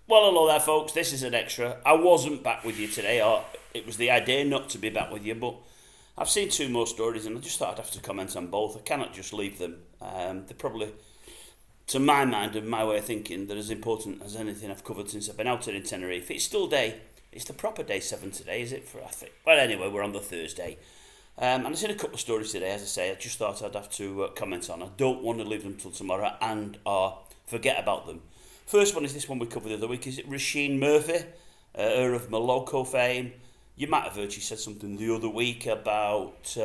Well, hello there, folks. This is an extra. I wasn't back with you today, or it was the idea not to be back with you, but I've seen two more stories and I just thought I'd have to comment on both. I cannot just leave them. They're probably, to my mind and my way of thinking, they're as important as anything I've covered since I've been out here in Tenerife. It's still day. It's the proper day 7 today, is it? I think. Well, anyway, we're on the Thursday. And I've seen a couple of stories today, as I say. I just thought I'd have to comment on. I don't want to leave them till tomorrow and or forget about them. First one is this one we covered the other week. Is it Roisin Murphy, her of Moloko fame? You might have heard she said something the other week about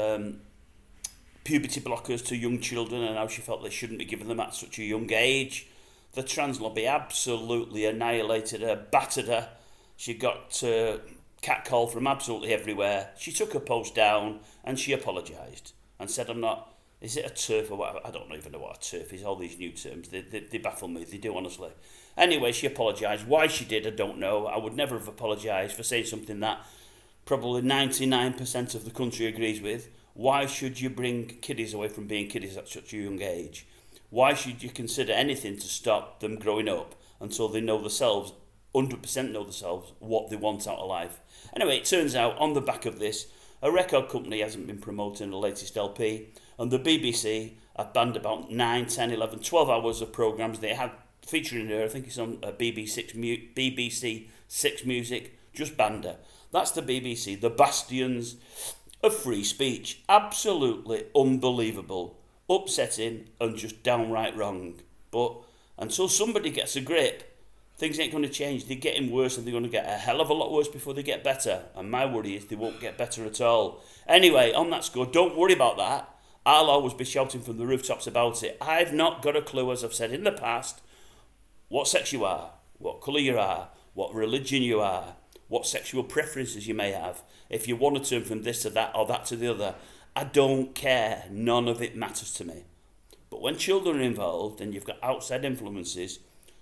puberty blockers to young children and how she felt they shouldn't be given them at such a young age. The trans lobby absolutely annihilated her, battered her. She got catcalled from absolutely everywhere. She took her post down and she apologised and said, I'm not... Is it a turf or whatever? I don't even know what a turf is. All these new terms, they baffle me. They do, honestly. Anyway, she apologised. Why she did, I don't know. I would never have apologised for saying something that probably 99% of the country agrees with. Why should you bring kiddies away from being kiddies at such a young age? Why should you consider anything to stop them growing up until they know themselves, 100% know themselves, what they want out of life? Anyway, it turns out, on the back of this, a record company hasn't been promoting the latest LP, and the BBC have banned about 9, 10, 11, 12 hours of programmes they had featuring her. I think it's on BBC Six Music, just banned her. That's the BBC, the bastions of free speech. Absolutely unbelievable, upsetting, and just downright wrong. But until somebody gets a grip, things ain't going to change. They're getting worse, and they're going to get a hell of a lot worse before they get better. And my worry is they won't get better at all. Anyway, on that score, don't worry about that. I'll always be shouting from the rooftops about it. I've not got a clue, as I've said in the past, what sex you are, what colour you are, what religion you are, what sexual preferences you may have. If you want to turn from this to that or that to the other, I don't care. None of it matters to me. But when children are involved and you've got outside influences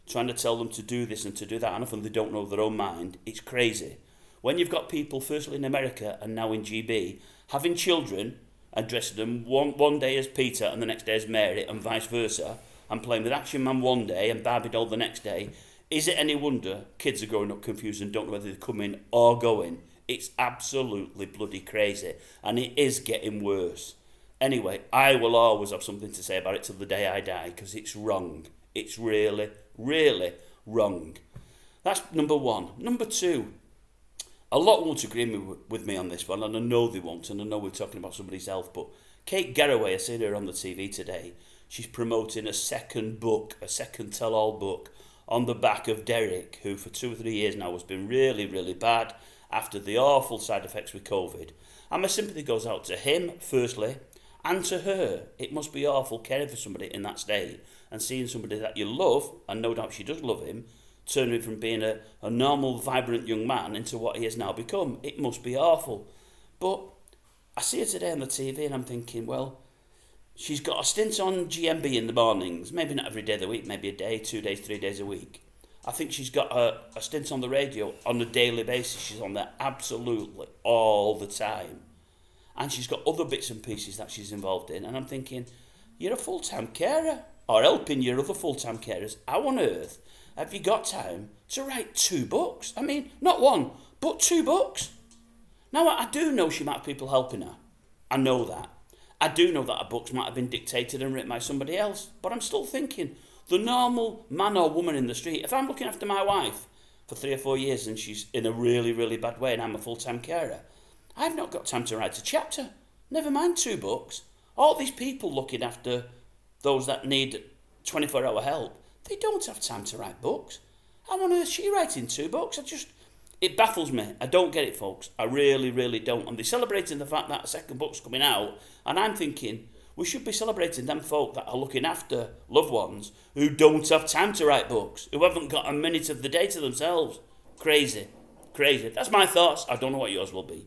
trying to tell them to do this and to do that, and often they don't know their own mind, it's crazy. When you've got people, firstly in America and now in GB, having children and dressing them one day as Peter and the next day as Mary and vice versa, and playing with Action Man one day and Barbie doll the next day, is it any wonder kids are growing up confused and don't know whether they're coming or going? It's absolutely bloody crazy, and it is getting worse. Anyway, I will always have something to say about it till the day I die, because it's wrong. It's really, really wrong. That's number one. Number two, a lot won't agree with me on this one, and I know they won't, and I know we're talking about somebody's health, but Kate Garraway, I seen her on the TV today. She's promoting a second book, a second tell-all book, on the back of Derek, who for 2 or 3 years now has been really, really bad after the awful side effects with COVID. And my sympathy goes out to him, firstly, and to her. It must be awful caring for somebody in that state and seeing somebody that you love, and no doubt she does love him, turning from being a normal, vibrant young man into what he has now become. It must be awful. But I see her today on the TV and I'm thinking, well, she's got a stint on GMB in the mornings, maybe not every day of the week, maybe a day, 2 days, 3 days a week. I think she's got a stint on the radio on a daily basis. She's on there absolutely all the time. And she's got other bits and pieces that she's involved in. And I'm thinking, you're a full-time carer, or helping your other full-time carers. How on earth have you got time to write 2 books? I mean, not one, but 2 books. Now, I do know she might have people helping her. I know that. I do know that her books might have been dictated and written by somebody else. But I'm still thinking, the normal man or woman in the street, if I'm looking after my wife for 3 or 4 years and she's in a really, really bad way and I'm a full-time carer, I've not got time to write a chapter. Never mind 2 books. All these people looking after those that need 24-hour help, they don't have time to write books. How on earth is she writing 2 books? It baffles me. I don't get it, folks. I really, really don't. And they're celebrating the fact that a second book's coming out, and I'm thinking we should be celebrating them folk that are looking after loved ones who don't have time to write books, who haven't got a minute of the day to themselves. Crazy. Crazy. That's my thoughts. I don't know what yours will be.